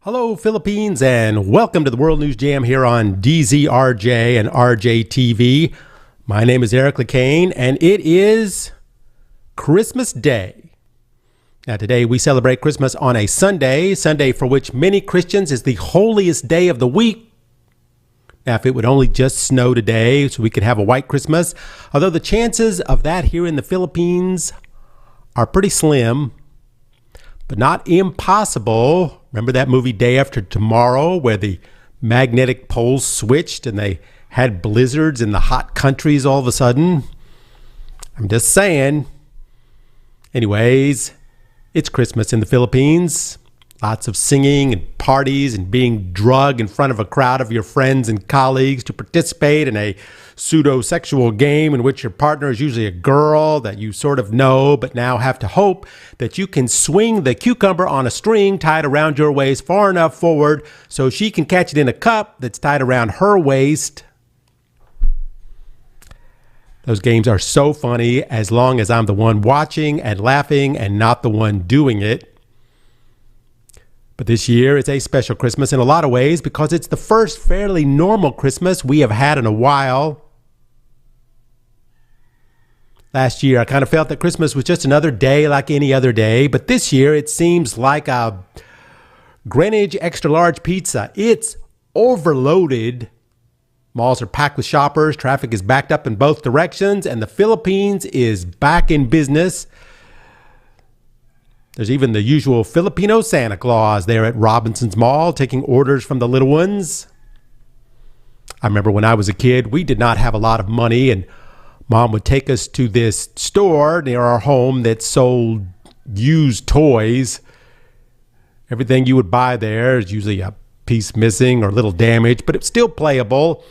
Hello, Philippines, and welcome to the World News Jam here on DZRJ and RJTV. My name is Eric Lecain, and it is Christmas Day. Now, today we celebrate Christmas on a Sunday for which many Christians is the holiest day of the week. Now, if it would only just snow today so we could have a white Christmas, although the chances of that here in the Philippines are pretty slim, but not impossible. Remember that movie Day After Tomorrow where the magnetic poles switched and they had blizzards in the hot countries all of a sudden? I'm just saying. Anyways, it's Christmas in the Philippines. Lots of singing and parties and being drugged in front of a crowd of your friends and colleagues to participate in a pseudo-sexual game in which your partner is usually a girl that you sort of know, but now have to hope that you can swing the cucumber on a string tied around your waist far enough forward so she can catch it in a cup that's tied around her waist. Those games are so funny as long as I'm the one watching and laughing and not the one doing it. But this year it's a special Christmas in a lot of ways because it's the first fairly normal Christmas we have had in a while. Last year, I kind of felt that Christmas was just another day like any other day, but this year it seems like a Greenwich extra large pizza. It's overloaded. Malls are packed with shoppers, traffic is backed up in both directions, and the Philippines is back in business. There's even the usual Filipino Santa Claus there at Robinson's Mall taking orders from the little ones. I remember when I was a kid, we did not have a lot of money, and Mom would take us to this store near our home that sold used toys. Everything you would buy there is usually a piece missing or a little damaged, but it's still playable.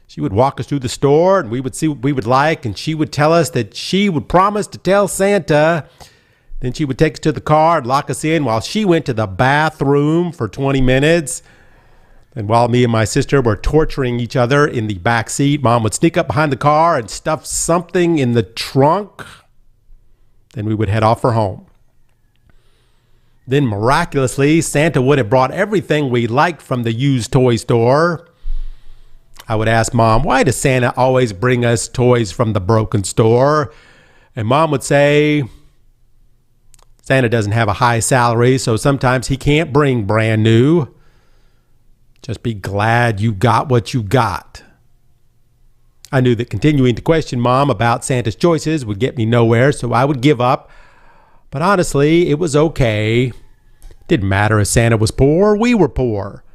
She would walk us through the store, and we would see what we would like, and she would tell us that she would promise to tell Santa. Then she would take us to the car and lock us in while she went to the bathroom for 20 minutes. And while me and my sister were torturing each other in the back seat, Mom would sneak up behind the car and stuff something in the trunk. Then we would head off for home. Then miraculously, Santa would have brought everything we liked from the used toy store. I would ask Mom, why does Santa always bring us toys from the broken store? And Mom would say, Santa doesn't have a high salary, so sometimes he can't bring brand new. Just be glad you got what you got. I knew that continuing to question Mom about Santa's choices would get me nowhere, so I would give up. But honestly, it was okay. It didn't matter if Santa was poor or we were poor.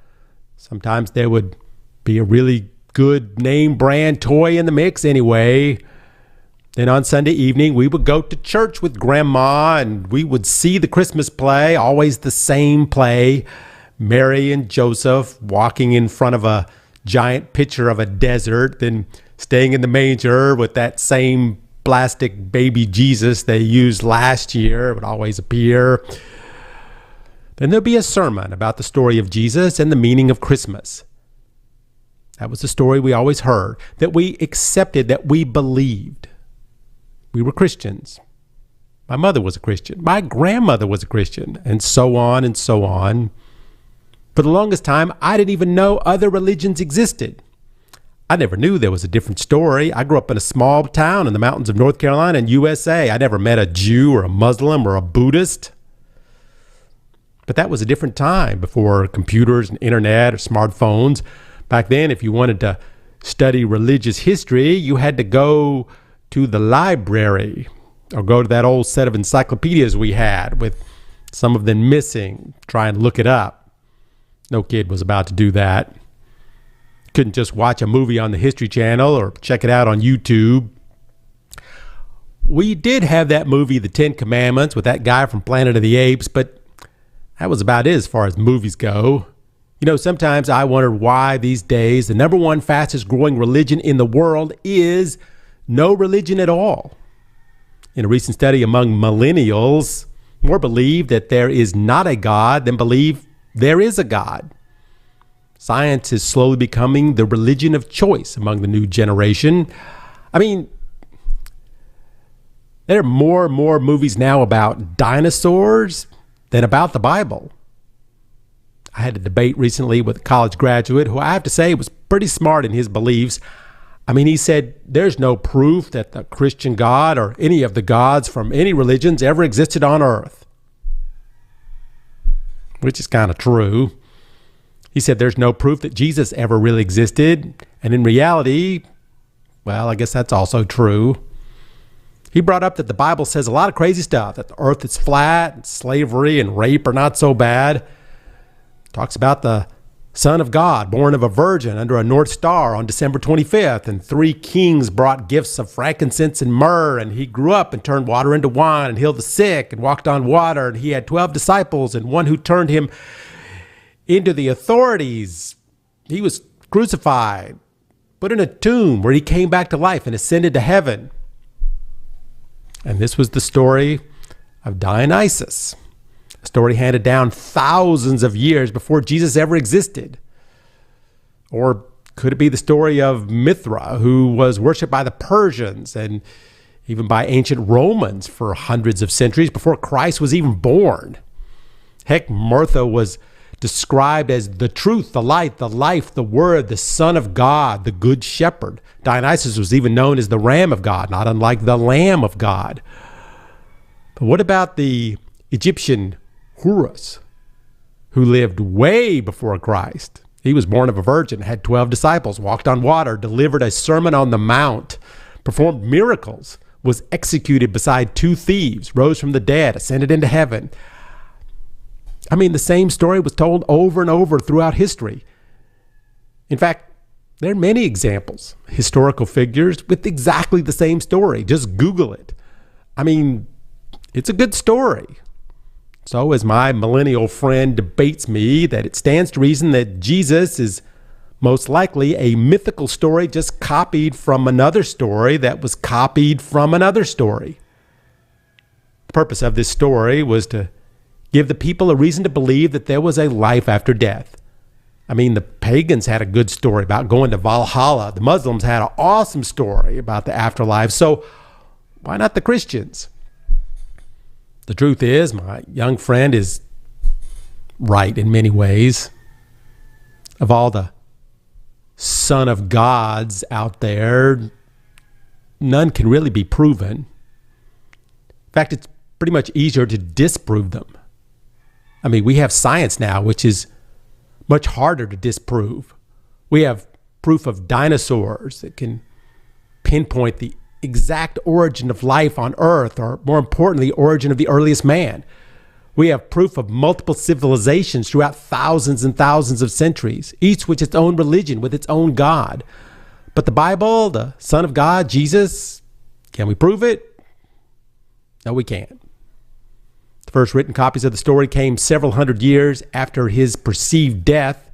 Sometimes there would be a really good name brand toy in the mix anyway. Then on Sunday evening, we would go to church with Grandma and we would see the Christmas play, always the same play. Mary and Joseph walking in front of a giant picture of a desert, then staying in the manger with that same plastic baby Jesus they used last year. It would always appear. Then there'd be a sermon about the story of Jesus and the meaning of Christmas. That was the story we always heard, that we accepted, that we believed. We were Christians. My mother was a Christian. My grandmother was a Christian, and so on and so on. For the longest time, I didn't even know other religions existed. I never knew there was a different story. I grew up in a small town in the mountains of North Carolina and USA. I never met a Jew or a Muslim or a Buddhist. But that was a different time before computers and internet or smartphones. Back then, if you wanted to study religious history, you had to go to the library or go to that old set of encyclopedias we had with some of them missing, try and look it up. No kid was about to do that. Couldn't just watch a movie on the History Channel or check it out on YouTube. We did have that movie, The 10 Commandments, with that guy from Planet of the Apes, but that was about it as far as movies go. You know, sometimes I wonder why these days the number one fastest growing religion in the world is no religion at all. In a recent study among millennials, more believe that there is not a God than believe there is a God. Science is slowly becoming the religion of choice among the new generation. I mean, there are more and more movies now about dinosaurs than about the Bible. I had a debate recently with a college graduate who I have to say was pretty smart in his beliefs. I mean, he said there's no proof that the Christian God or any of the gods from any religions ever existed on earth, which is kind of true. He said there's no proof that Jesus ever really existed. And in reality, well, I guess that's also true. He brought up that the Bible says a lot of crazy stuff, that the earth is flat, and slavery and rape are not so bad. Talks about the Son of God, born of a virgin under a North Star on December 25th, and 3 kings brought gifts of frankincense and myrrh, and he grew up and turned water into wine and healed the sick and walked on water, and he had 12 disciples and one who turned him into the authorities. He was crucified, put in a tomb where he came back to life and ascended to heaven. And this was the story of Dionysus, a story handed down thousands of years before Jesus ever existed. Or could it be the story of Mithra, who was worshipped by the Persians and even by ancient Romans for hundreds of centuries before Christ was even born? Heck, Martha was described as the truth, the light, the life, the word, the Son of God, the Good Shepherd. Dionysus was even known as the Ram of God, not unlike the Lamb of God. But what about the Egyptian Horus, who lived way before Christ? He was born of a virgin, had 12 disciples, walked on water, delivered a Sermon on the Mount, performed miracles, was executed beside 2 thieves, rose from the dead, ascended into heaven. I mean, the same story was told over and over throughout history. In fact, there are many examples, historical figures with exactly the same story. Just Google it. I mean, it's a good story. So as my millennial friend debates me that it stands to reason that Jesus is most likely a mythical story just copied from another story that was copied from another story. The purpose of this story was to give the people a reason to believe that there was a life after death. I mean, the pagans had a good story about going to Valhalla. The Muslims had an awesome story about the afterlife. So why not the Christians? The truth is, my young friend is right in many ways. Of all the Son of Gods out there, none can really be proven. In fact, it's pretty much easier to disprove them. I mean, we have science now, which is much harder to disprove. We have proof of dinosaurs that can pinpoint the exact origin of life on Earth, or more importantly, the origin of the earliest man. We have proof of multiple civilizations throughout thousands and thousands of centuries, each with its own religion, with its own God. But the Bible, the Son of God, Jesus, can we prove it? No, we can't. The first written copies of the story came several hundred years after his perceived death.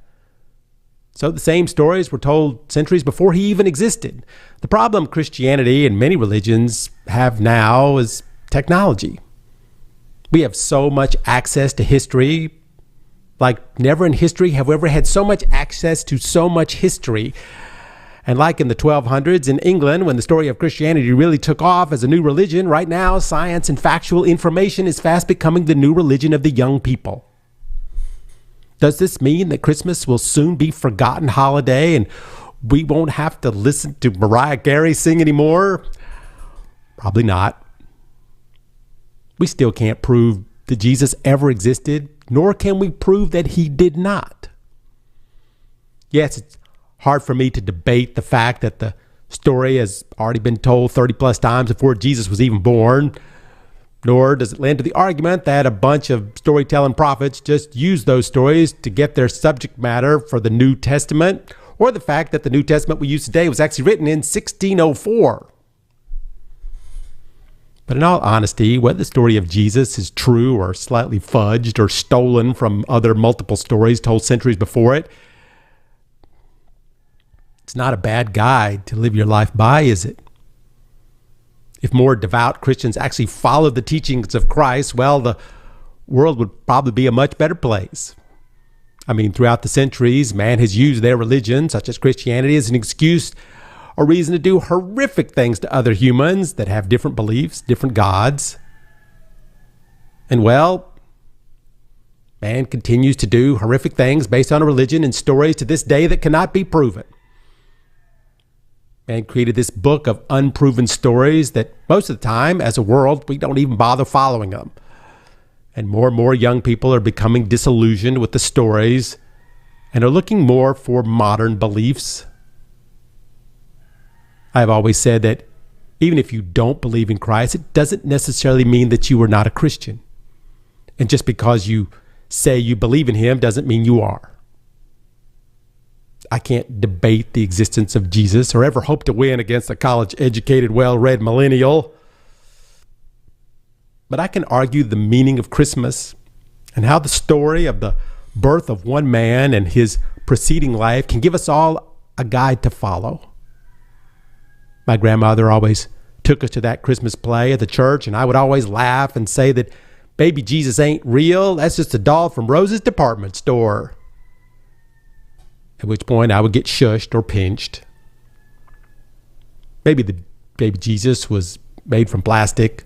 So the same stories were told centuries before he even existed. The problem Christianity and many religions have now is technology. We have so much access to history. Like never in history have we ever had so much access to so much history. And like in the 1200s in England, when the story of Christianity really took off as a new religion, right now science and factual information is fast becoming the new religion of the young people. Does this mean that Christmas will soon be a forgotten holiday and we won't have to listen to Mariah Carey sing anymore? Probably not. We still can't prove that Jesus ever existed, nor can we prove that he did not. Yes, it's hard for me to debate the fact that the story has already been told 30 plus times before Jesus was even born, nor does it lend to the argument that a bunch of storytelling prophets just used those stories to get their subject matter for the New Testament, or the fact that the New Testament we use today was actually written in 1604. But in all honesty, whether the story of Jesus is true or slightly fudged or stolen from other multiple stories told centuries before it, it's not a bad guide to live your life by, is it? If more devout Christians actually followed the teachings of Christ, well, the world would probably be a much better place. I mean, throughout the centuries, man has used their religion, such as Christianity, as an excuse or reason to do horrific things to other humans that have different beliefs, different gods. And well, Man continues to do horrific things based on a religion and stories to this day that cannot be proven. Man created this book of unproven stories that most of the time, as a world, we don't even bother following them. And more young people are becoming disillusioned with the stories and are looking more for modern beliefs. I've always said that even if you don't believe in Christ, it doesn't necessarily mean that you are not a Christian. And just because you say you believe in him doesn't mean you are. I can't debate the existence of Jesus or ever hope to win against a college-educated, well-read millennial. But I can argue the meaning of Christmas and how the story of the birth of one man and his preceding life can give us all a guide to follow. My grandmother always took us to that Christmas play at the church, and I would always laugh and say that baby Jesus ain't real. That's just a doll from Rose's department store. At which point I would get shushed or pinched. Maybe the baby Jesus was made from plastic,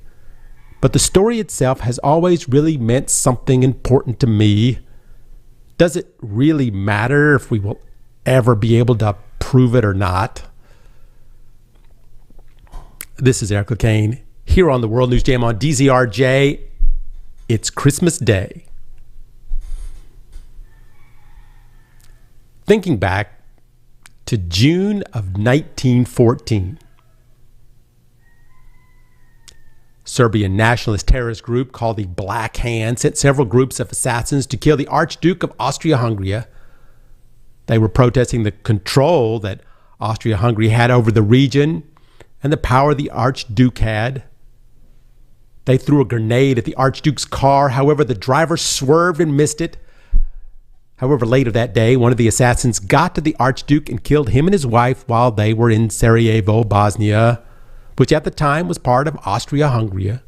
but the story itself has always really meant something important to me. Does it really matter if we will ever be able to prove it or not? This is Eric Lecain here on the World News Jam on DZRJ. It's Christmas Day. Thinking back to June of 1914, Serbian nationalist terrorist group called the Black Hand sent several groups of assassins to kill the Archduke of Austria-Hungary. They were protesting the control that Austria-Hungary had over the region and the power the Archduke had. They threw a grenade at the Archduke's car. However, the driver swerved and missed it. However, later that day, one of the assassins got to the Archduke and killed him and his wife while they were in Sarajevo, Bosnia, which at the time was part of Austria-Hungary.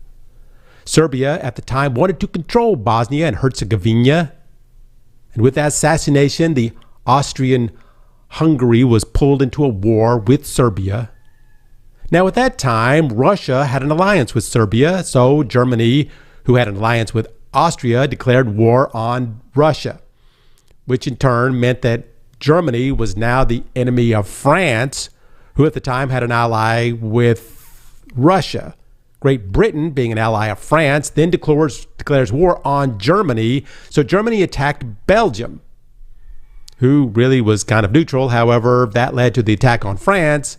Serbia at the time wanted to control Bosnia and Herzegovina. And with that assassination, the Austrian-Hungary was pulled into a war with Serbia. Now, at that time, Russia had an alliance with Serbia, so Germany, who had an alliance with Austria, declared war on Russia, which in turn meant that Germany was now the enemy of France, who at the time had an ally with Russia. Great Britain, being an ally of France, then declares war on Germany, so Germany attacked Belgium, who really was kind of neutral. However, that led to the attack on France,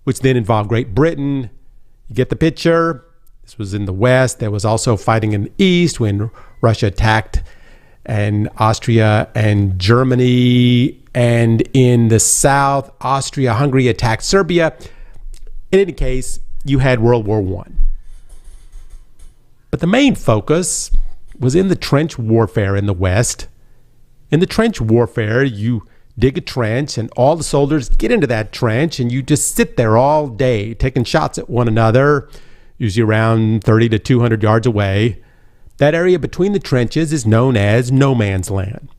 which then involved Great Britain. You get the picture? This was in the West. There was also fighting in the East when Russia attacked and Austria and Germany. And in the South, Austria-Hungary attacked Serbia. In any case, you had World War I. But the main focus was in the trench warfare in the West. In the trench warfare, you dig a trench and all the soldiers get into that trench and you just sit there all day taking shots at one another, usually around 30 to 200 yards away. That area between the trenches is known as no man's land.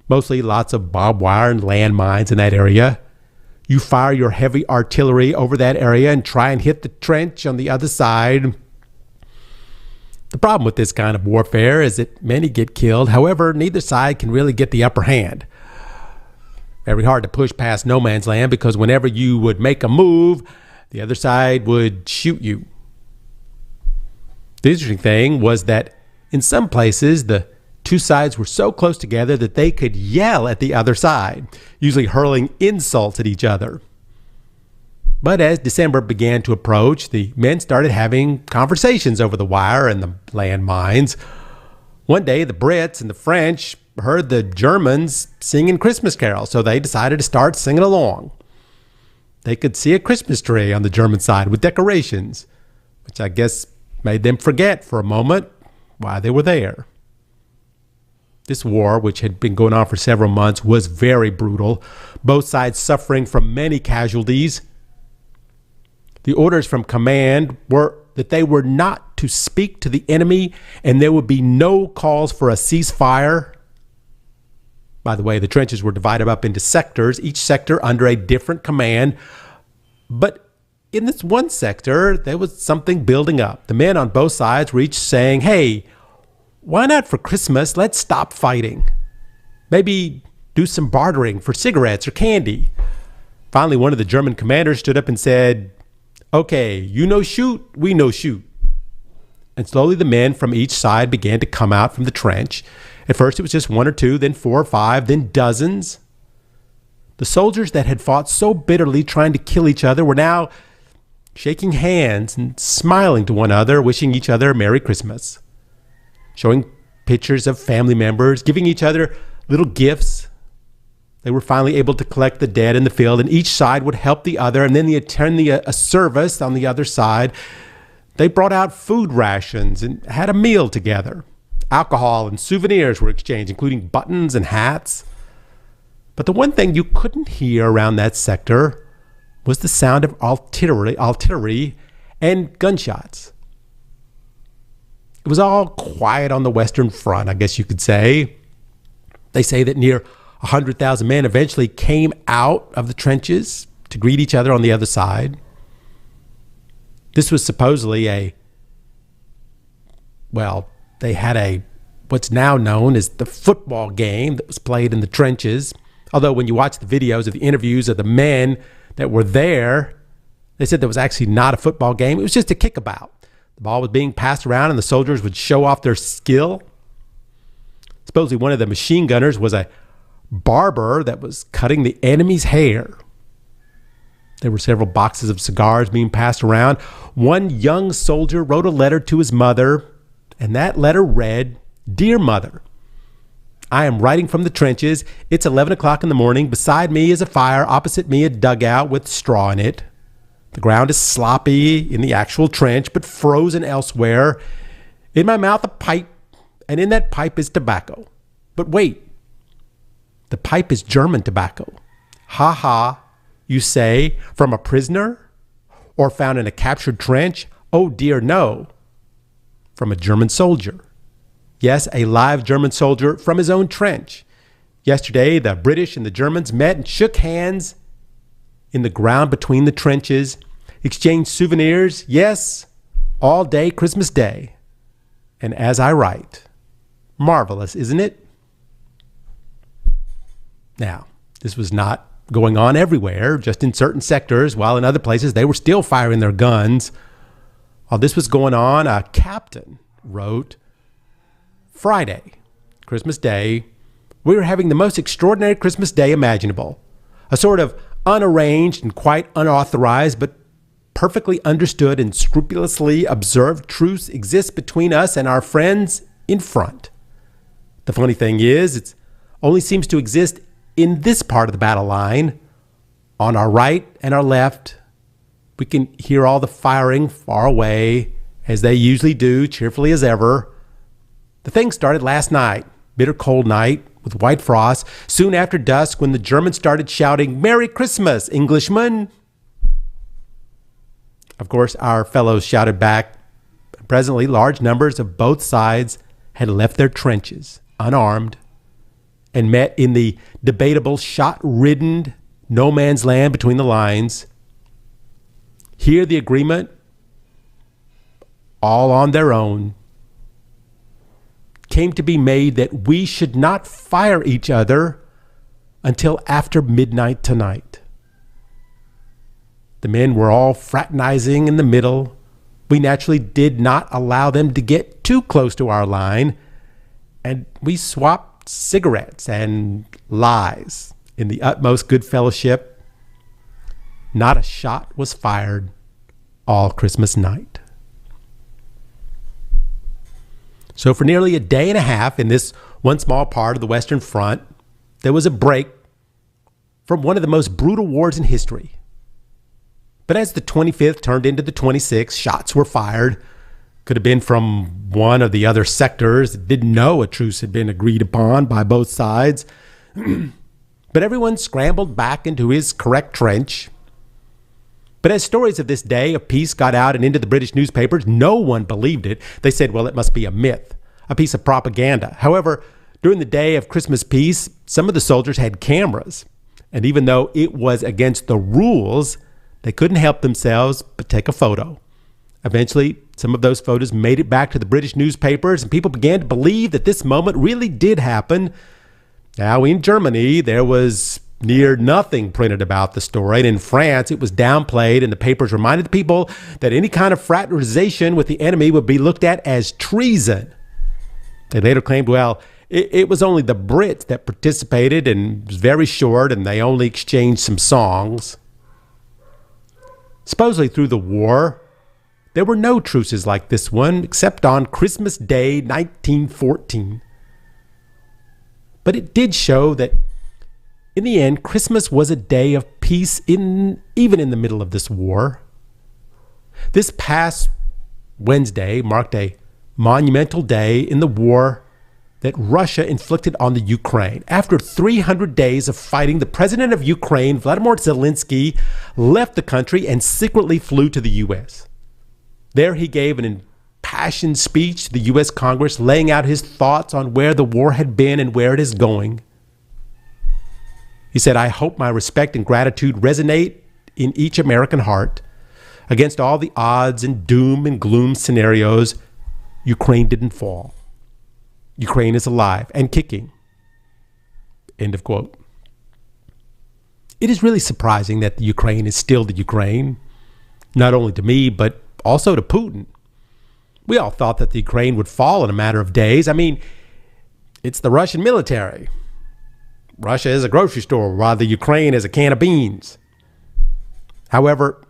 Mostly lots of barbed wire and landmines in that area. You fire your heavy artillery over that area and try and hit the trench on the other side. The problem with this kind of warfare is that many get killed. However, neither side can really get the upper hand. Very hard to push past no man's land because whenever you would make a move, the other side would shoot you. The interesting thing was that in some places, the two sides were so close together that they could yell at the other side, usually hurling insults at each other. But as December began to approach, the men started having conversations over the wire and the landmines. One day, the Brits and the French heard the Germans singing Christmas carols, so they decided to start singing along. They could see a Christmas tree on the German side with decorations, which I guess made them forget for a moment why they were there. This war, which had been going on for several months, was very brutal, both sides suffering from many casualties. The orders from command were that they were not to speak to the enemy and there would be no calls for a ceasefire. By the way, the trenches were divided up into sectors, each sector under a different command. But in this one sector, there was something building up. The men on both sides were each saying, hey, why not for Christmas, let's stop fighting. Maybe do some bartering for cigarettes or candy. Finally, one of the German commanders stood up and said, okay, you no shoot, we no shoot. And slowly the men from each side began to come out from the trench. At first it was just 1 or 2, then 4 or 5, then dozens. The soldiers that had fought so bitterly trying to kill each other were now shaking hands and smiling to one another, wishing each other a Merry Christmas, showing pictures of family members, giving each other little gifts. They were finally able to collect the dead in the field, and each side would help the other, and then they attend a service on the other side. They brought out food rations and had a meal together. Alcohol and souvenirs were exchanged, including buttons and hats. But the one thing you couldn't hear around that sector was the sound of artillery and gunshots. It was all quiet on the Western Front, I guess you could say. They say that near 100,000 men eventually came out of the trenches to greet each other on the other side. This was supposedly they had what's now known as the football game that was played in the trenches. Although when you watch the videos of the interviews of the men that were there, they said there was actually not a football game. It was just a kickabout. The ball was being passed around and the soldiers would show off their skill. Supposedly one of the machine gunners was a barber that was cutting the enemy's hair. There were several boxes of cigars being passed around. One young soldier wrote a letter to his mother, and that letter read, "Dear Mother, I am writing from the trenches. It's 11 o'clock in the morning. Beside me is a fire. Opposite me a dugout with straw in it. The ground is sloppy in the actual trench, but frozen elsewhere. In my mouth a pipe, and in that pipe is tobacco. But wait, the pipe is German tobacco. Ha ha, you say, from a prisoner? Or found in a captured trench? Oh dear, no. From a German soldier. Yes, a live German soldier from his own trench. Yesterday, the British and the Germans met and shook hands in the ground between the trenches, exchanged souvenirs, yes, all day Christmas Day. And as I write, marvelous, isn't it?" Now, this was not going on everywhere, just in certain sectors, while in other places they were still firing their guns. While this was going on, a captain wrote, "Friday, Christmas Day, we were having the most extraordinary Christmas Day imaginable. A sort of unarranged and quite unauthorized, but perfectly understood and scrupulously observed truce exists between us and our friends in front. The funny thing is, it only seems to exist in this part of the battle line. On our right and our left, we can hear all the firing far away, as they usually do, cheerfully as ever. The thing started last night, bitter cold night, with white frost, soon after dusk, when the Germans started shouting, 'Merry Christmas, Englishmen!' Of course, our fellows shouted back. Presently, large numbers of both sides had left their trenches, unarmed, and met in the debatable, shot-ridden no man's land between the lines. Here the agreement, all on their own, came to be made that we should not fire each other until after midnight tonight. The men were all fraternizing in the middle. We naturally did not allow them to get too close to our line, and we swapped cigarettes and lies in the utmost good fellowship. Not a shot was fired all Christmas night." So for nearly a day and a half in this one small part of the Western Front, there was a break from one of the most brutal wars in history. But as the 25th turned into the 26th, shots were fired. Could have been from one of the other sectors that didn't know a truce had been agreed upon by both sides. But everyone scrambled back into his correct trench. But as stories of this day of peace got out and into the British newspapers, no one believed it. They said, well, it must be a myth, a piece of propaganda. However, during the day of Christmas peace, some of the soldiers had cameras. And even though it was against the rules, they couldn't help themselves but take a photo. Eventually, some of those photos made it back to the British newspapers, and people began to believe that this moment really did happen. Now, in Germany, there was near nothing printed about the story, and in France, it was downplayed, and the papers reminded the people that any kind of fraternization with the enemy would be looked at as treason. They later claimed, well, it was only the Brits that participated, and it was very short, and they only exchanged some songs. Supposedly through the war, there were no truces like this one, except on Christmas Day, 1914. But it did show that, in the end, Christmas was a day of peace, even in the middle of this war. This past Wednesday marked a monumental day in the war that Russia inflicted on the Ukraine. After 300 days of fighting, the president of Ukraine, Volodymyr Zelensky, left the country and secretly flew to the U.S. There he gave an impassioned speech to the U.S. Congress, laying out his thoughts on where the war had been and where it is going. He said, "I hope my respect and gratitude resonate in each American heart. Against all the odds and doom and gloom scenarios, Ukraine didn't fall. Ukraine is alive and kicking." End of quote. It is really surprising that the Ukraine is still the Ukraine, not only to me, but also to Putin. We all thought that the Ukraine would fall in a matter of days. I mean, it's the Russian military. Russia is a grocery store, while the Ukraine is a can of beans. However,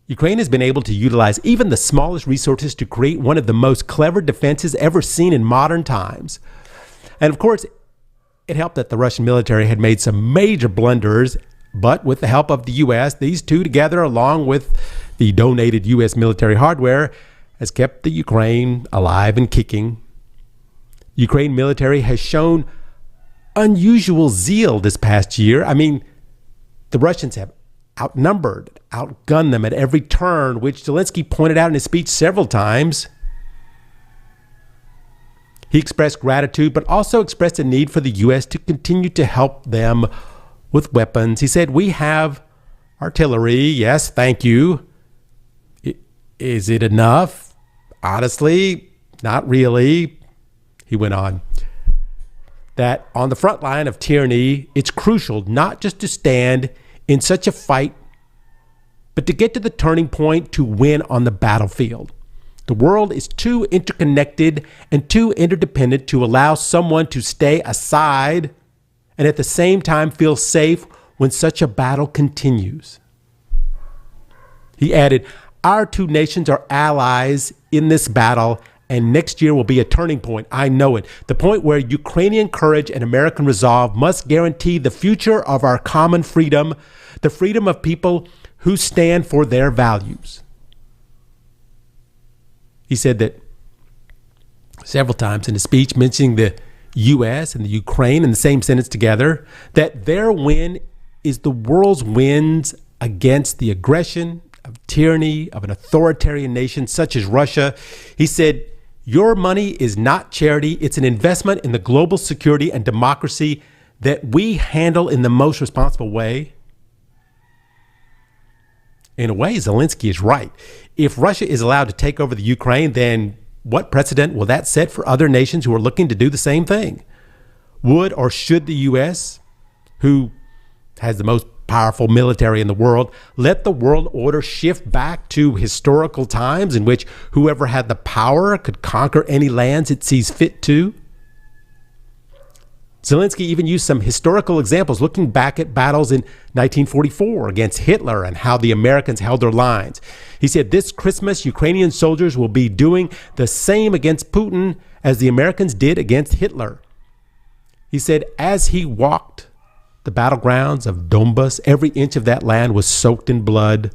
Ukraine has been able to utilize even the smallest resources to create one of the most clever defenses ever seen in modern times. And of course, it helped that the Russian military had made some major blunders, but with the help of the U.S., these two together, along with the donated U.S. military hardware, has kept the Ukraine alive and kicking. Ukraine military has shown unusual zeal this past year. I mean, the Russians have outnumbered, outgunned them at every turn, which Zelensky pointed out in his speech several times. He expressed gratitude, but also expressed a need for the U.S. to continue to help them with weapons. He said, "We have artillery. Yes, thank you. Is it enough? Honestly, not really." He went on that on the front line of tyranny, it's crucial not just to stand in such a fight, but to get to the turning point to win on the battlefield. The world is too interconnected and too interdependent to allow someone to stay aside and at the same time feel safe when such a battle continues. He added, "Our two nations are allies in this battle, and next year will be a turning point. I know it. The point where Ukrainian courage and American resolve must guarantee the future of our common freedom, the freedom of people who stand for their values." He said that several times in his speech, mentioning the U.S. and the Ukraine in the same sentence together, that their win is the world's wins against the aggression of tyranny of an authoritarian nation such as Russia. He said, "Your money is not charity. It's an investment in the global security and democracy that we handle in the most responsible way." In a way, Zelensky is right. If Russia is allowed to take over the Ukraine, then what precedent will that set for other nations who are looking to do the same thing? Would or should the U.S., who has the most powerful military in the world, let the world order shift back to historical times in which whoever had the power could conquer any lands it sees fit to? Zelensky even used some historical examples, looking back at battles in 1944 against Hitler and how the Americans held their lines. He said, "This Christmas, Ukrainian soldiers will be doing the same against Putin as the Americans did against Hitler." He said, as he walked the battlegrounds of Donbas, every inch of that land was soaked in blood,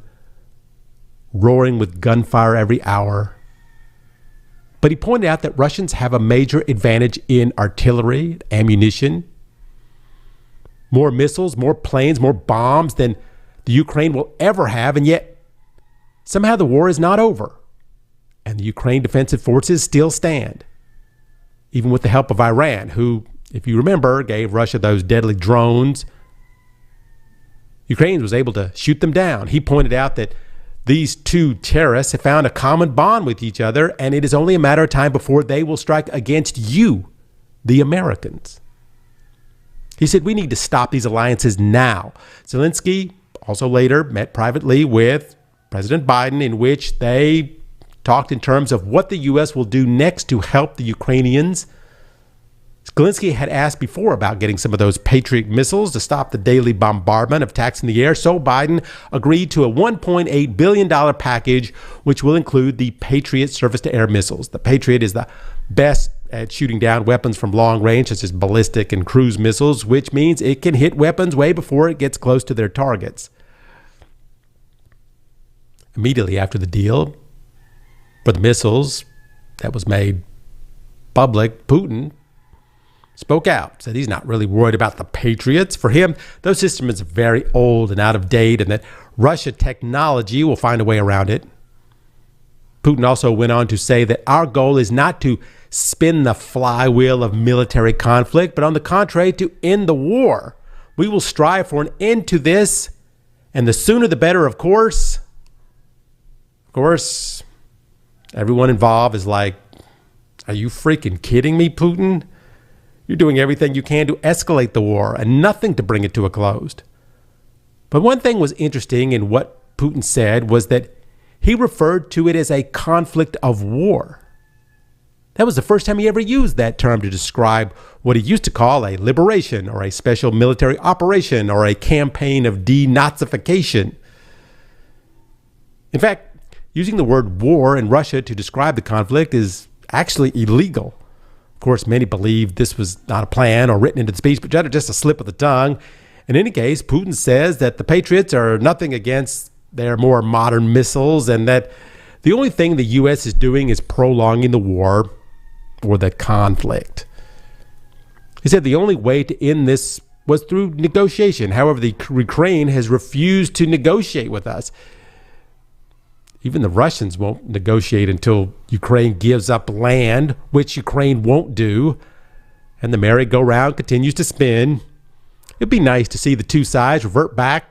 roaring with gunfire every hour. But he pointed out that Russians have a major advantage in artillery, ammunition, more missiles, more planes, more bombs than the Ukraine will ever have. And yet, somehow the war is not over. And the Ukraine defensive forces still stand, even with the help of Iran, who, if you remember, gave Russia those deadly drones. Ukraine was able to shoot them down. He pointed out that These two terrorists have found a common bond with each other, and it is only a matter of time before they will strike against you, the Americans. He said, we need to stop these alliances now. Zelensky also later met privately with President Biden, in which they talked in terms of what the U.S. will do next to help the Ukrainians. Zelensky had asked before about getting some of those Patriot missiles to stop the daily bombardment of attacks in the air, so Biden agreed to a $1.8 billion package, which will include the Patriot surface-to-air missiles. The Patriot is the best at shooting down weapons from long range, such as ballistic and cruise missiles, which means it can hit weapons way before it gets close to their targets. Immediately after the deal for the missiles that was made public, Putin spoke out, said he's not really worried about the Patriots. For him, those systems are very old and out of date, and that Russia technology will find a way around it. Putin also went on to say that our goal is not to spin the flywheel of military conflict, but on the contrary, to end the war. We will strive for an end to this, and the sooner the better, of course. Of course, everyone involved is like, are you freaking kidding me, Putin? You're doing everything you can to escalate the war and nothing to bring it to a close. But one thing was interesting in what Putin said was that he referred to it as a conflict of war. That was the first time he ever used that term to describe what he used to call a liberation or a special military operation or a campaign of denazification. In fact, using the word war in Russia to describe the conflict is actually illegal. Of course, many believe this was not a plan or written into the speech, but rather just a slip of the tongue. In any case, Putin says that the Patriots are nothing against their more modern missiles, and that the only thing the U.S. is doing is prolonging the war or the conflict. He said the only way to end this was through negotiation. However, the Ukraine has refused to negotiate with us. Even the Russians won't negotiate until Ukraine gives up land, which Ukraine won't do. And the merry-go-round continues to spin. It'd be nice to see the two sides revert back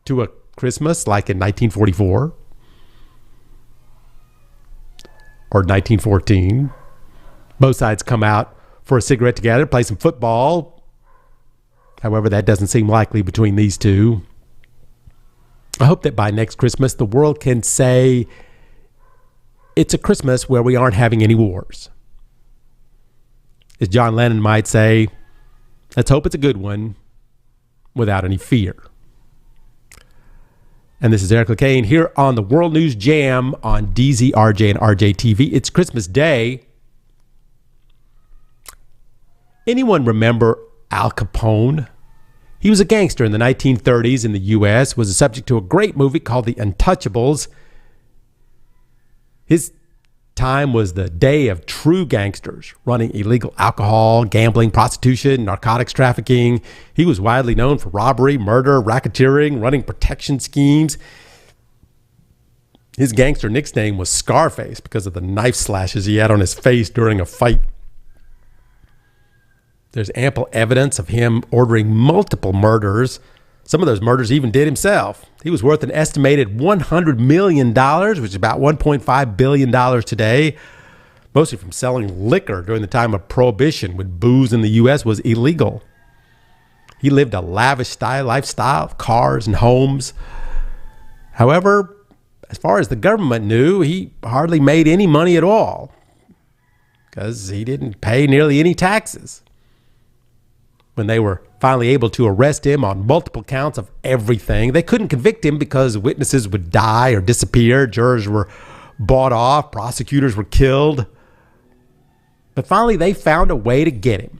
to a Christmas like in 1944 or 1914. Both sides come out for a cigarette together, play some football. However, that doesn't seem likely between these two. I hope that by next Christmas, the world can say it's a Christmas where we aren't having any wars. As John Lennon might say, let's hope it's a good one without any fear. And this is Eric Lecain here on the World News Jam on DZRJ and RJTV. It's Christmas Day. Anyone remember Al Capone? He was a gangster in the 1930s in the U.S., was a subject to a great movie called The Untouchables. His time was the day of true gangsters, running illegal alcohol, gambling, prostitution, narcotics trafficking. He was widely known for robbery, murder, racketeering, running protection schemes. His gangster nickname was Scarface because of the knife slashes he had on his face during a fight. There's ample evidence of him ordering multiple murders. Some of those murders he even did himself. He was worth an estimated $100 million, which is about $1.5 billion today, mostly from selling liquor during the time of Prohibition, when booze in the U.S. was illegal. He lived a lavish lifestyle of cars and homes. However, as far as the government knew, he hardly made any money at all because he didn't pay nearly any taxes. When they were finally able to arrest him on multiple counts of everything, they couldn't convict him because witnesses would die or disappear, jurors were bought off, prosecutors were killed. But finally, they found a way to get him.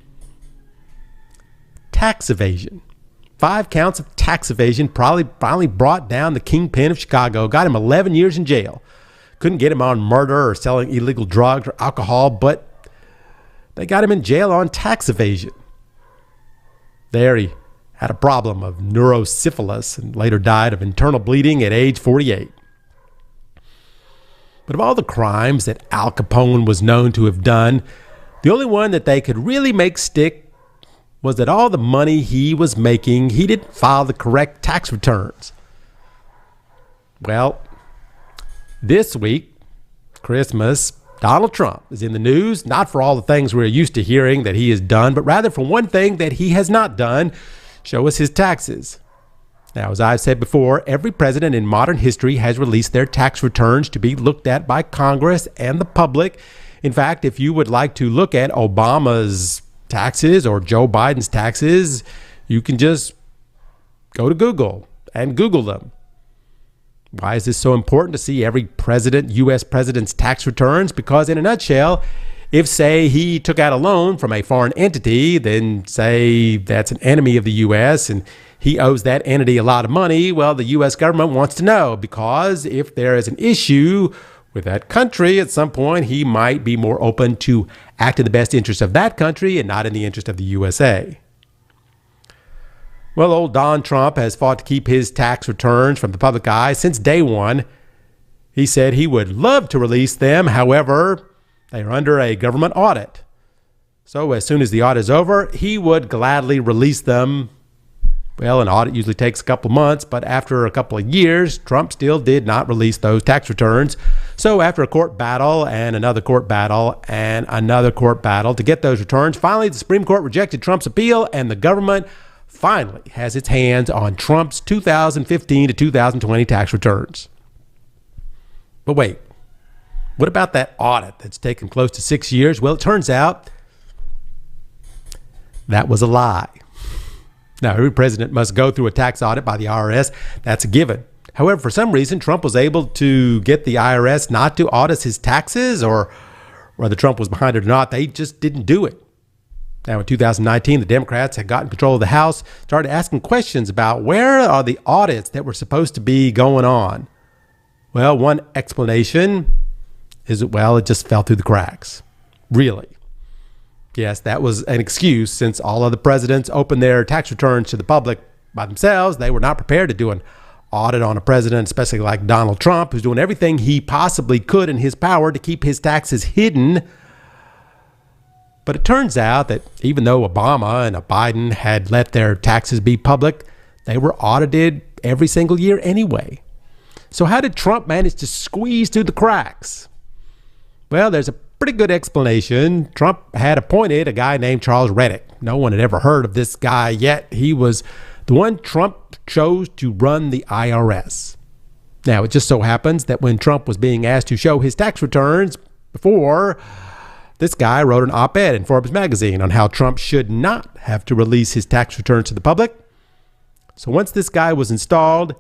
Tax evasion. 5 counts of tax evasion probably finally brought down the kingpin of Chicago, got him 11 years in jail. Couldn't get him on murder or selling illegal drugs or alcohol, but they got him in jail on tax evasion. There he had a problem of neurosyphilis and later died of internal bleeding at age 48. But of all the crimes that Al Capone was known to have done, the only one that they could really make stick was that all the money he was making, he didn't file the correct tax returns. Well, this week, Christmas, Donald Trump is in the news, not for all the things we're used to hearing that he has done, but rather for one thing that he has not done: show us his taxes. Now, as I've said before, every president in modern history has released their tax returns to be looked at by Congress and the public. In fact, if you would like to look at Obama's taxes or Joe Biden's taxes, you can just go to Google and Google them. Why is this so important to see every president, U.S. president's tax returns? Because in a nutshell, if, say, he took out a loan from a foreign entity, then say that's an enemy of the U.S. and he owes that entity a lot of money, well, the U.S. government wants to know, because if there is an issue with that country, at some point he might be more open to act in the best interest of that country and not in the interest of the USA. Well, old Don Trump has fought to keep his tax returns from the public eye since day one. He said he would love to release them. However, they are under a government audit. So as soon as the audit is over, he would gladly release them. Well, an audit usually takes a couple months, but after a couple of years, Trump still did not release those tax returns. So after a court battle and another court battle and another court battle to get those returns, finally the Supreme Court rejected Trump's appeal, and the government finally has its hands on Trump's 2015 to 2020 tax returns. But wait, what about that audit that's taken close to 6 years? Well, it turns out that was a lie. Now, every president must go through a tax audit by the IRS. That's a given. However, for some reason, Trump was able to get the IRS not to audit his taxes, or whether Trump was behind it or not, they just didn't do it. Now, in 2019, the Democrats had gotten control of the House, started asking questions about where are the audits that were supposed to be going on. Well, one explanation is, well, it just fell through the cracks. Really? Yes, that was an excuse, since all other presidents opened their tax returns to the public by themselves. They were not prepared to do an audit on a president, especially like Donald Trump, who's doing everything he possibly could in his power to keep his taxes hidden. But it turns out that even though Obama and Biden had let their taxes be public, they were audited every single year anyway. So how did Trump manage to squeeze through the cracks? Well, there's a pretty good explanation. Trump had appointed a guy named Charles Reddick. No one had ever heard of this guy yet. He was the one Trump chose to run the IRS. Now, it just so happens that when Trump was being asked to show his tax returns before, this guy wrote an op-ed in Forbes magazine on how Trump should not have to release his tax returns to the public. So once this guy was installed,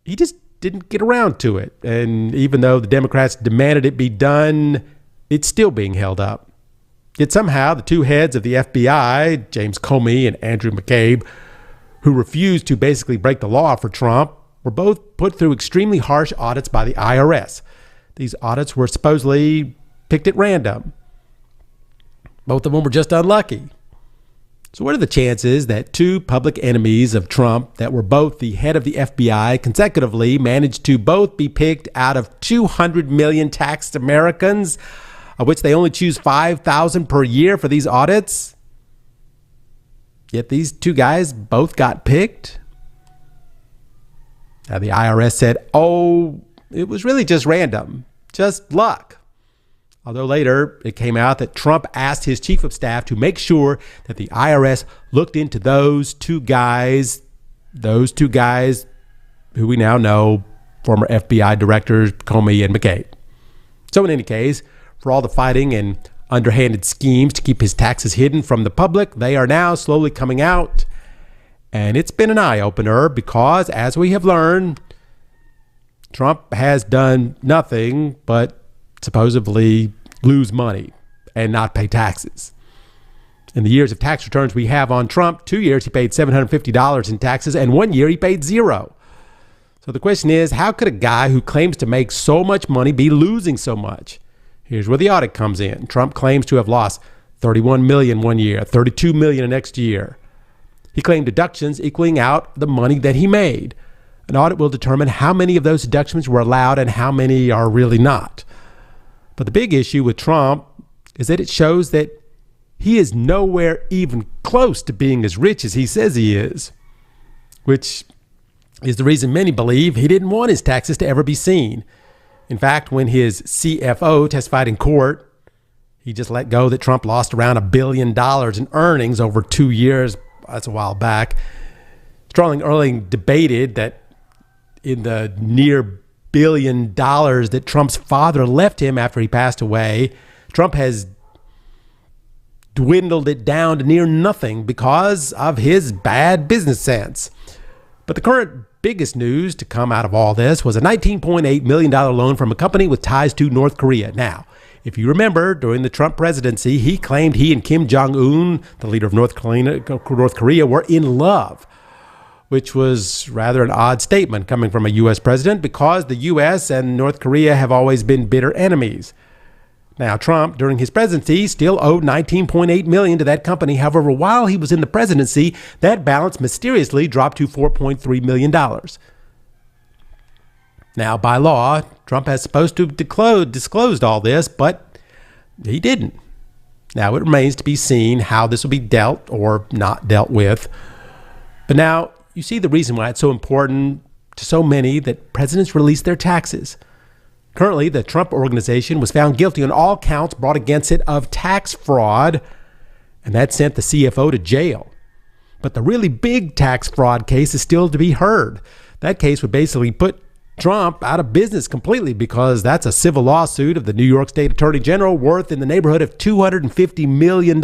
he just didn't get around to it. And even though the Democrats demanded it be done, it's still being held up. Yet somehow the two heads of the FBI, James Comey and Andrew McCabe, who refused to basically break the law for Trump, were both put through extremely harsh audits by the IRS. These audits were supposedly picked at random. Both of them were just unlucky. So what are the chances that two public enemies of Trump that were both the head of the FBI consecutively managed to both be picked out of 200 million taxed Americans, of which they only choose 5,000 per year for these audits? Yet these two guys both got picked? Now the IRS said, oh, it was really just random, just luck. Although later it came out that Trump asked his chief of staff to make sure that the IRS looked into those two guys who we now know, former FBI directors Comey and McCabe. So in any case, for all the fighting and underhanded schemes to keep his taxes hidden from the public, they are now slowly coming out. And it's been an eye-opener because, as we have learned, Trump has done nothing but supposedly lose money and not pay taxes. In the years of tax returns we have on Trump, 2 years he paid $750 in taxes, and 1 year he paid $0. So the question is, how could a guy who claims to make so much money be losing so much? Here's where the audit comes in. Trump claims to have lost $31 million 1 year, $32 million the next year. He claimed deductions equaling out the money that he made. An audit will determine how many of those deductions were allowed and how many are really not. But the big issue with Trump is that it shows that he is nowhere even close to being as rich as he says he is, which is the reason many believe he didn't want his taxes to ever be seen. In fact, when his CFO testified in court, he just let go that Trump lost around $1 billion in earnings over 2 years. That's a while back. Sterling debated that in the near $1 billion that Trump's father left him after he passed away, Trump has dwindled it down to near nothing because of his bad business sense. But the current biggest news to come out of all this was a $19.8 million loan from a company with ties to North Korea. Now, if you remember, during the Trump presidency, he claimed he and Kim Jong-un, the leader of North Korea, were in love, which was rather an odd statement coming from a U.S. president because the U.S. and North Korea have always been bitter enemies. Now, Trump, during his presidency, still owed $19.8 million to that company. However, while he was in the presidency, that balance mysteriously dropped to $4.3 million. Now, by law, Trump has supposed to have disclosed all this, but he didn't. Now, it remains to be seen how this will be dealt or not dealt with. But now, you see the reason why it's so important to so many that presidents release their taxes. Currently, the Trump organization was found guilty on all counts brought against it of tax fraud, and that sent the CFO to jail. But the really big tax fraud case is still to be heard. That case would basically put Trump out of business completely because that's a civil lawsuit of the New York State Attorney General worth in the neighborhood of $250 million.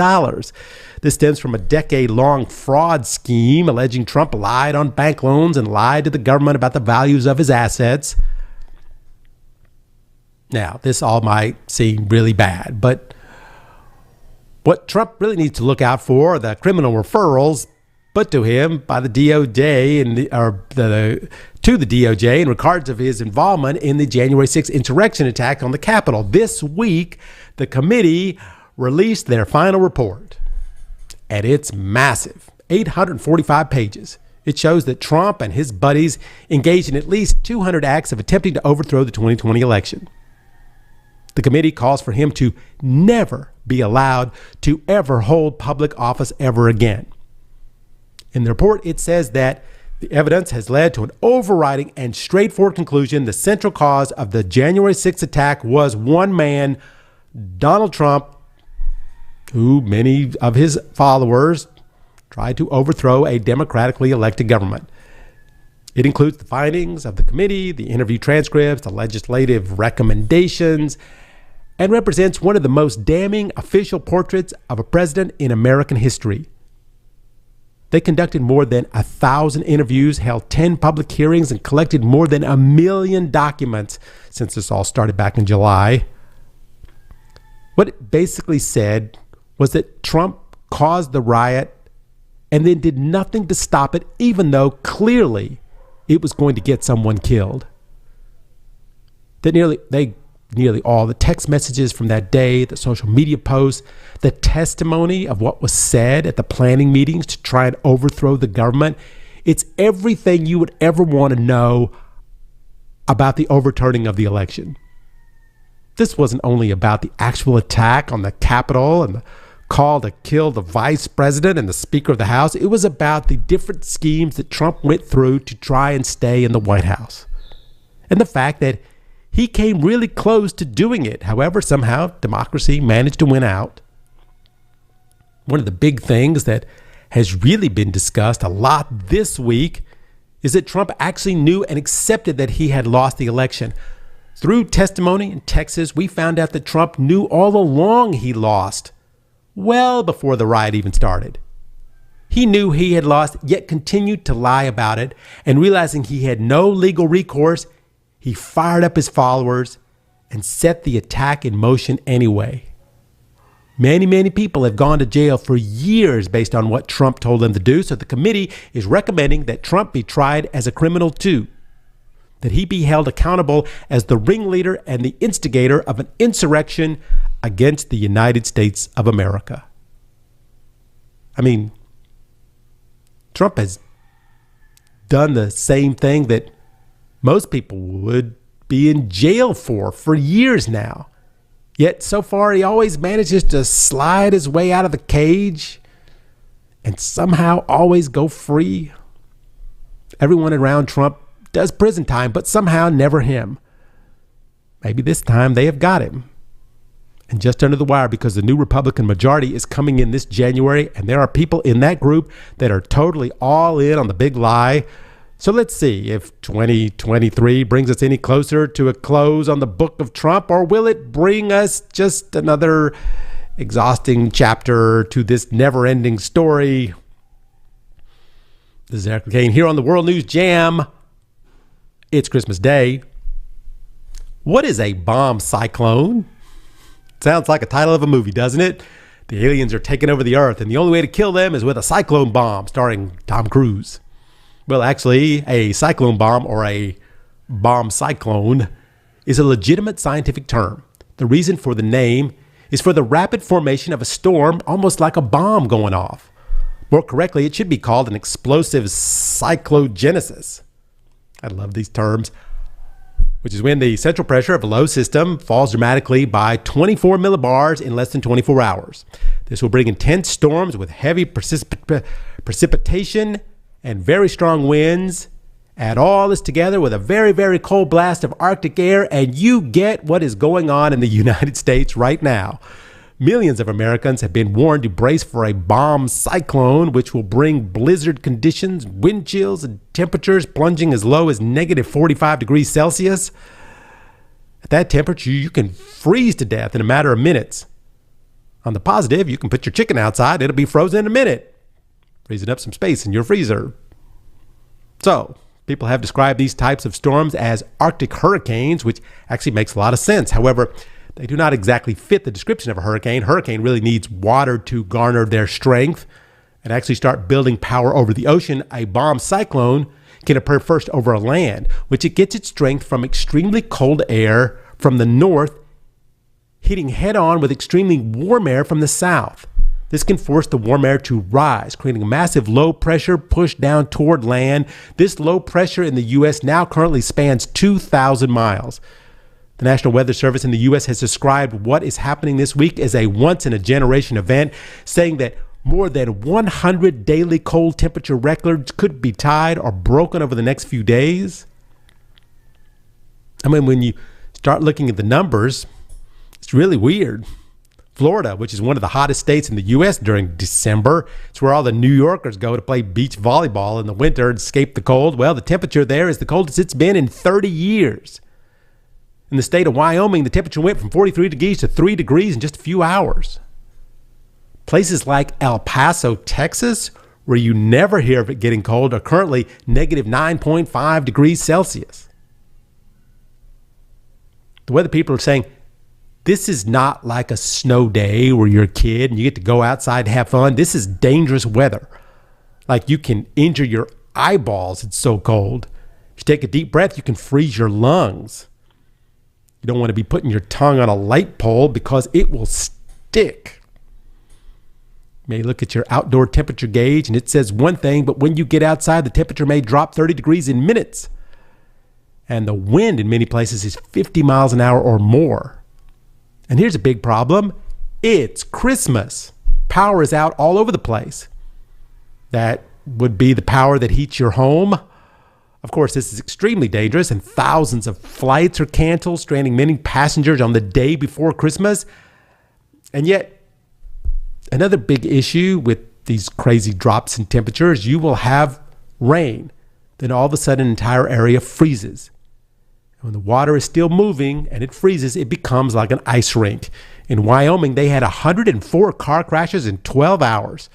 This stems from a decade-long fraud scheme alleging Trump lied on bank loans and lied to the government about the values of his assets. Now, this all might seem really bad, but what Trump really needs to look out for are the criminal referrals put to him by the DOJ to the DOJ in regards of his involvement in the January 6th insurrection attack on the Capitol. This week, the committee released their final report, and it's massive, 845 pages. It shows that Trump and his buddies engaged in at least 200 acts of attempting to overthrow the 2020 election. The committee calls for him to never be allowed to ever hold public office ever again. In the report, it says that the evidence has led to an overriding and straightforward conclusion. The central cause of the January 6th attack was one man, Donald Trump, who many of his followers tried to overthrow a democratically elected government. It includes the findings of the committee, the interview transcripts, the legislative recommendations, and represents one of the most damning official portraits of a president in American history. They conducted more than 1,000 interviews, held 10 public hearings, and collected more than 1 million documents since this all started back in July. What it basically said was that Trump caused the riot and then did nothing to stop it, even though clearly it was going to get someone killed. That nearly all the text messages from that day, the social media posts, the testimony of what was said at the planning meetings to try and overthrow the government, it's everything you would ever want to know about the overturning of the election. This wasn't only about the actual attack on the Capitol and the call to kill the vice president and the Speaker of the House. It was about the different schemes that Trump went through to try and stay in the White House. And the fact that he came really close to doing it. However, somehow democracy managed to win out. One of the big things that has really been discussed a lot this week is that Trump actually knew and accepted that he had lost the election. Through testimony in Texas, we found out that Trump knew all along he lost, well before the riot even started. He knew he had lost, yet continued to lie about it, and realizing he had no legal recourse, he fired up his followers and set the attack in motion anyway. Many people have gone to jail for years based on what Trump told them to do, so the committee is recommending that Trump be tried as a criminal too, that he be held accountable as the ringleader and the instigator of an insurrection against the United States of America. I mean, Trump has done the same thing that most people would be in jail for years now. Yet so far he always manages to slide his way out of the cage and somehow always go free. Everyone around Trump does prison time, but somehow never him. Maybe this time they have got him. And just under the wire, because the new Republican majority is coming in this January, and there are people in that group that are totally all in on the big lie. So let's see if 2023 brings us any closer to a close on the book of Trump, or will it bring us just another exhausting chapter to this never-ending story? This is Eric Lecain here on the World News Jam. It's Christmas Day. What is a bomb cyclone? Sounds like a title of a movie, doesn't it? The aliens are taking over the earth, and the only way to kill them is with a cyclone bomb, starring Tom Cruise. Well, actually, a cyclone bomb, or a bomb cyclone, is a legitimate scientific term. The reason for the name is for the rapid formation of a storm, almost like a bomb going off. More correctly, it should be called an explosive cyclogenesis. I love these terms. Which is when the central pressure of a low system falls dramatically by 24 millibars in less than 24 hours. This will bring intense storms with heavy precipitation and very strong winds. Add all this together with a very, very cold blast of Arctic air, and you get what is going on in the United States right now. Millions of Americans have been warned to brace for a bomb cyclone, which will bring blizzard conditions, wind chills, and temperatures plunging as low as negative 45 degrees Celsius. At that temperature, you can freeze to death in a matter of minutes. On the positive, you can put your chicken outside. It'll be frozen in a minute, freezing up some space in your freezer. So, people have described these types of storms as Arctic hurricanes, which actually makes a lot of sense. However, they do not exactly fit the description of a hurricane. Hurricane really needs water to garner their strength and actually start building power over the ocean. A bomb cyclone can occur first over land, which it gets its strength from extremely cold air from the north, hitting head on with extremely warm air from the south. This can force the warm air to rise, creating a massive low pressure push down toward land. This low pressure in the U.S. now currently spans 2,000 miles. The National Weather Service in the U.S. has described what is happening this week as a once-in-a-generation event, saying that more than 100 daily cold temperature records could be tied or broken over the next few days. I mean, when you start looking at the numbers, it's really weird. Florida, which is one of the hottest states in the U.S. during December, it's where all the New Yorkers go to play beach volleyball in the winter and escape the cold. Well, the temperature there is the coldest it's been in 30 years. In the state of Wyoming, the temperature went from 43 degrees to 3 degrees in just a few hours. Places like El Paso, Texas, where you never hear of it getting cold, are currently negative 9.5 degrees Celsius. The weather people are saying, this is not like a snow day where you're a kid and you get to go outside and have fun. This is dangerous weather. Like, you can injure your eyeballs. It's so cold. If you take a deep breath, you can freeze your lungs. You don't want to be putting your tongue on a light pole because it will stick. You may look at your outdoor temperature gauge and it says one thing, but when you get outside, the temperature may drop 30 degrees in minutes. And the wind in many places is 50 miles an hour or more. And here's a big problem. It's Christmas. Power is out all over the place. That would be the power that heats your home. Of course, this is extremely dangerous, and thousands of flights are canceled, stranding many passengers on the day before Christmas. And yet, another big issue with these crazy drops in temperatures, you will have rain. Then all of a sudden, an entire area freezes. And when the water is still moving and it freezes, it becomes like an ice rink. In Wyoming, they had 104 car crashes in 12 hours.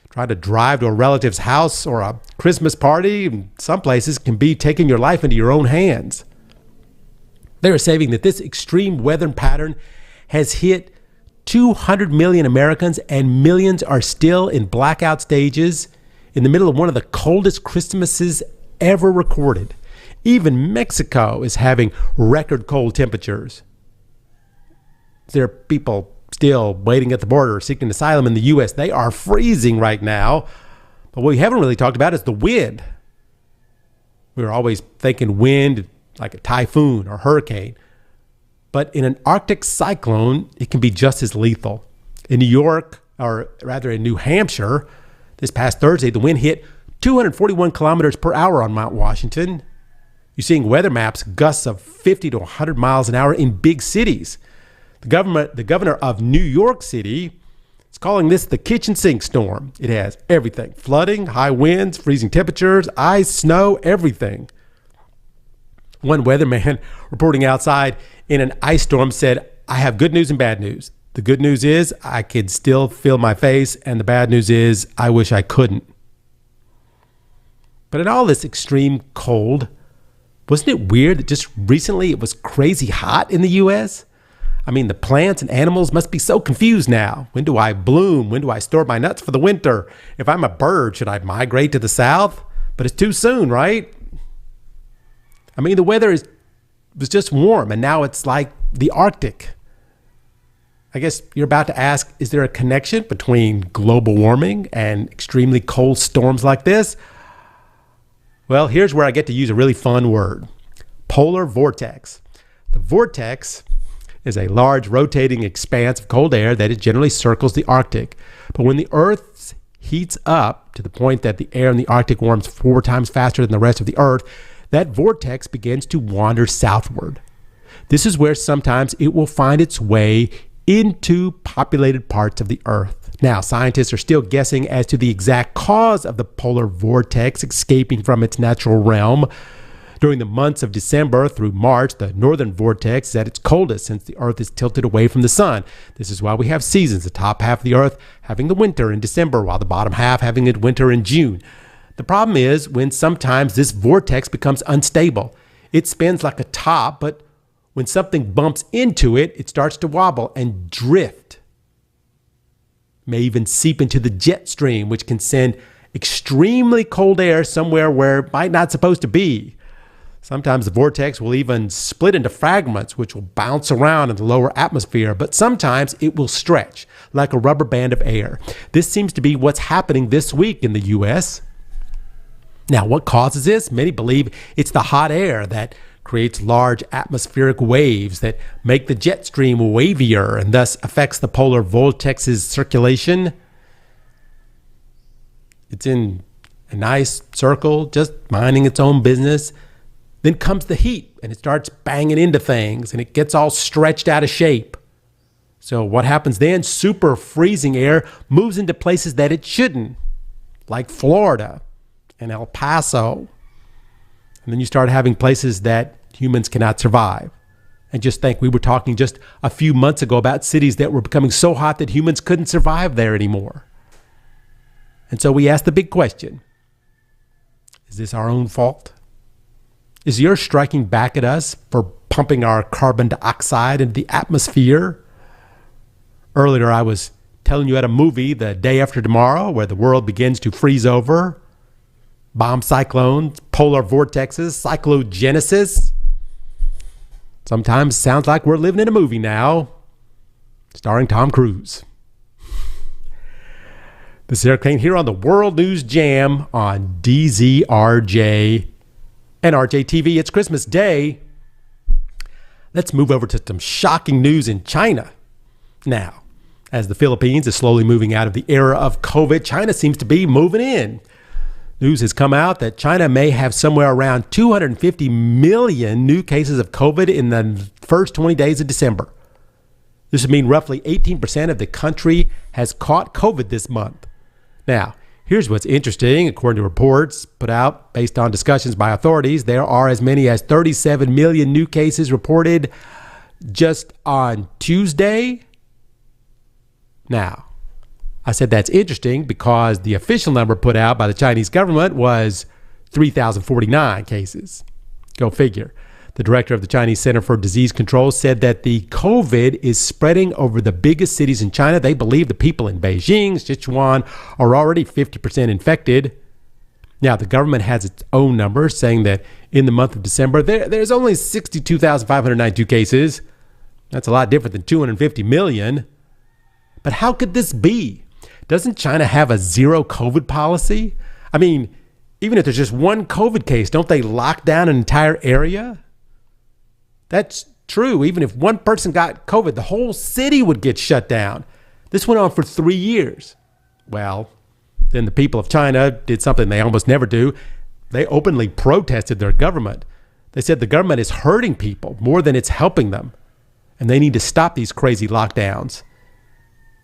Trying to drive to a relative's house or a Christmas party, in some places, can be taking your life into your own hands. They are saying that this extreme weather pattern has hit 200 million Americans, and millions are still in blackout stages in the middle of one of the coldest Christmases ever recorded. Even Mexico is having record cold temperatures. There are people still waiting at the border, seeking asylum in the U.S. They are freezing right now. But what we haven't really talked about is the wind. We were always thinking wind like a typhoon or hurricane. But in an Arctic cyclone, it can be just as lethal. In New York, or rather in New Hampshire, this past Thursday, the wind hit 241 kilometers per hour on Mount Washington. You're seeing weather maps, gusts of 50 to 100 miles an hour in big cities. The governor of New York City is calling this the kitchen sink storm. It has everything: flooding, high winds, freezing temperatures, ice, snow, everything. One weatherman reporting outside in an ice storm said, "I have good news and bad news. The good news is I can still feel my face, and the bad news is I wish I couldn't." But in all this extreme cold, wasn't it weird that just recently it was crazy hot in the U.S.? I mean, the plants and animals must be so confused now. When do I bloom? When do I store my nuts for the winter? If I'm a bird, should I migrate to the south? But it's too soon, right? I mean, the weather was just warm, and now it's like the Arctic. I guess you're about to ask, is there a connection between global warming and extremely cold storms like this? Well, here's where I get to use a really fun word: polar vortex. The vortex is a large rotating expanse of cold air that generally circles the Arctic. But when the Earth heats up to the point that the air in the Arctic warms 4 times faster than the rest of the Earth, that vortex begins to wander southward. This is where sometimes it will find its way into populated parts of the Earth. Now, scientists are still guessing as to the exact cause of the polar vortex escaping from its natural realm. During the months of December through March, the northern vortex is at its coldest since the Earth is tilted away from the sun. This is why we have seasons, the top half of the Earth having the winter in December, while the bottom half having its winter in June. The problem is when sometimes this vortex becomes unstable. It spins like a top, but when something bumps into it, it starts to wobble and drift. May even seep into the jet stream, which can send extremely cold air somewhere where it might not supposed to be. Sometimes the vortex will even split into fragments, which will bounce around in the lower atmosphere, but sometimes it will stretch like a rubber band of air. This seems to be what's happening this week in the U.S. Now, what causes this? Many believe it's the hot air that creates large atmospheric waves that make the jet stream wavier and thus affects the polar vortex's circulation. It's in a nice circle, just minding its own business. Then comes the heat, and it starts banging into things, and it gets all stretched out of shape. So what happens then? Super freezing air moves into places that it shouldn't, like Florida and El Paso. And then you start having places that humans cannot survive. And just think, we were talking just a few months ago about cities that were becoming so hot that humans couldn't survive there anymore. And so we ask the big question: is this our own fault? Is the Earth striking back at us for pumping our carbon dioxide into the atmosphere? Earlier, I was telling you at a movie, The Day After Tomorrow, where the world begins to freeze over. Bomb cyclones, polar vortexes, cyclogenesis. Sometimes sounds like we're living in a movie now, starring Tom Cruise. This is Lecain here on the World News Jam on DZRJ and RJTV. It's Christmas Day. Let's move over to some shocking news in China. Now, as the Philippines is slowly moving out of the era of COVID, China seems to be moving in. News has come out that China may have somewhere around 250 million new cases of COVID in the first 20 days of December. This would mean roughly 18% of the country has caught COVID this month. Now, here's what's interesting. According to reports put out based on discussions by authorities, there are as many as 37 million new cases reported just on Tuesday. Now, I said that's interesting because the official number put out by the Chinese government was 3,049 cases. Go figure. The director of the Chinese Center for Disease Control said that the COVID is spreading over the biggest cities in China. They believe the people in Beijing, Sichuan are already 50% infected. Now, the government has its own numbers saying that in the month of December, there's only 62,592 cases. That's a lot different than 250 million. But how could this be? Doesn't China have a zero COVID policy? I mean, even if there's just one COVID case, don't they lock down an entire area? That's true. Even if one person got COVID, the whole city would get shut down. This went on for 3 years. Well, Then the people of China did something they almost never do. They openly protested their government. They said the government is hurting people more than it's helping them, and they need to stop these crazy lockdowns.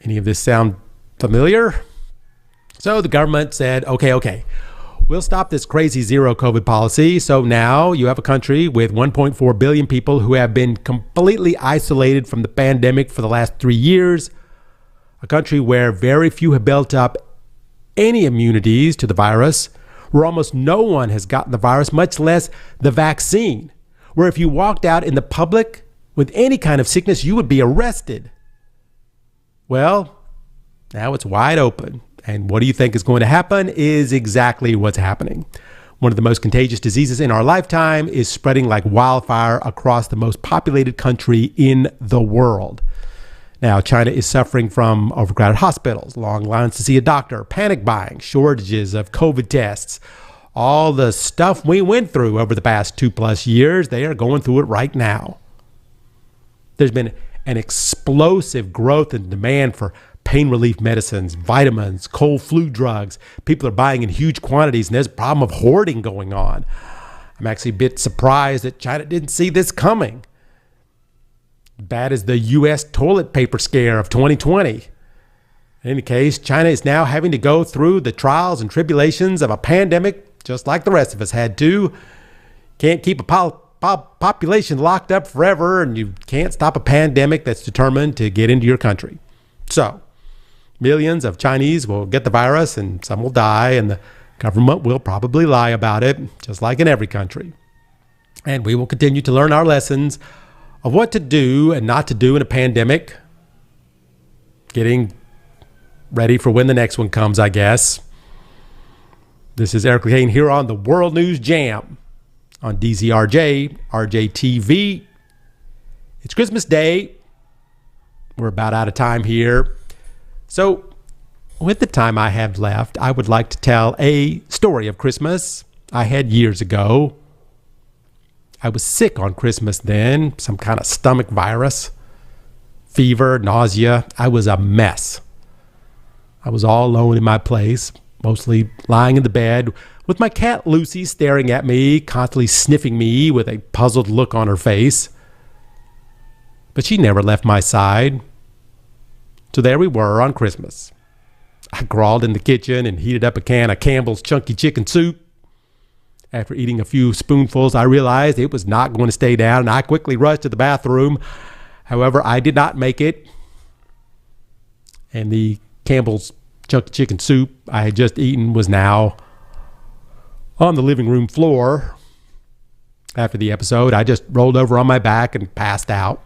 Any of this sound familiar? So the government said, okay, we'll stop this crazy zero COVID policy. So now you have a country with 1.4 billion people who have been completely isolated from the pandemic for the last 3 years, a country where very few have built up any immunities to the virus, where almost no one has gotten the virus, much less the vaccine, where if you walked out in the public with any kind of sickness, you would be arrested. Well, now it's wide open. And what do you think is going to happen is exactly what's happening. One of the most contagious diseases in our lifetime is spreading like wildfire across the most populated country in the world. Now, China is suffering from overcrowded hospitals, long lines to see a doctor, panic buying, shortages of COVID tests, all the stuff we went through over the past 2+ years. They are going through it right now. There's been an explosive growth in demand for pain relief medicines, vitamins, cold flu drugs. People are buying in huge quantities, and there's a problem of hoarding going on. I'm actually a bit surprised that China didn't see this coming. Bad as the U.S. toilet paper scare of 2020. In any case, China is now having to go through the trials and tribulations of a pandemic, just like the rest of us had to. Can't keep a population locked up forever, and you can't stop a pandemic that's determined to get into your country. So, millions of Chinese will get the virus, and some will die, and the government will probably lie about it, just like in every country. And we will continue to learn our lessons of what to do and not to do in a pandemic. Getting ready for when the next one comes, I guess. This is Eric Lecain here on the World News Jam on DZRJ, RJTV. It's Christmas Day. We're about out of time here. So with the time I have left, I would like to tell a story of Christmas I had years ago. I was sick on Christmas then, some kind of stomach virus, fever, nausea. I was a mess. I was all alone in my place, mostly lying in the bed with my cat Lucy staring at me, constantly sniffing me with a puzzled look on her face. But she never left my side. So there we were on Christmas. I crawled in the kitchen and heated up a can of Campbell's chunky chicken soup. After eating a few spoonfuls, I realized it was not going to stay down, and I quickly rushed to the bathroom. However, I did not make it. And the Campbell's chunky chicken soup I had just eaten was now on the living room floor. After the episode, I just rolled over on my back and passed out.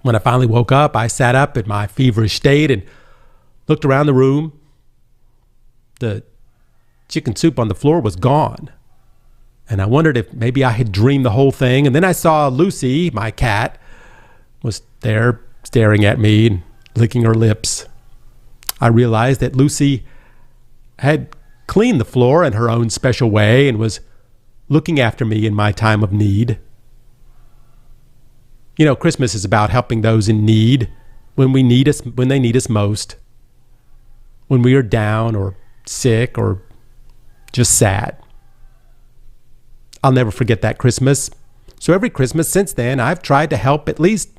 When I finally woke up, I sat up in my feverish state and looked around the room. The chicken soup on the floor was gone. And I wondered if maybe I had dreamed the whole thing. And then I saw Lucy, my cat, was there staring at me and licking her lips. I realized that Lucy had cleaned the floor in her own special way and was looking after me in my time of need. You know, Christmas is about helping those in need when they need us most. When we are down or sick or just sad. I'll never forget that Christmas. So every Christmas since then, I've tried to help at least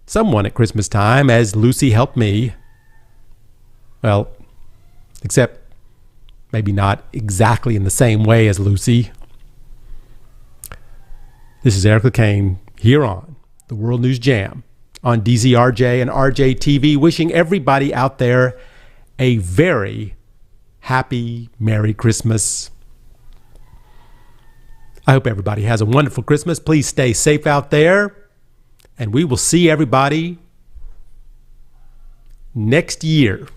someone at Christmas time, as Lucy helped me. Well, except maybe not exactly in the same way as Lucy. This is Eric Lecain here on the World News Jam on DZRJ and RJTV, wishing everybody out there a very happy, Merry Christmas. I hope everybody has a wonderful Christmas. Please stay safe out there. And we will see everybody next year.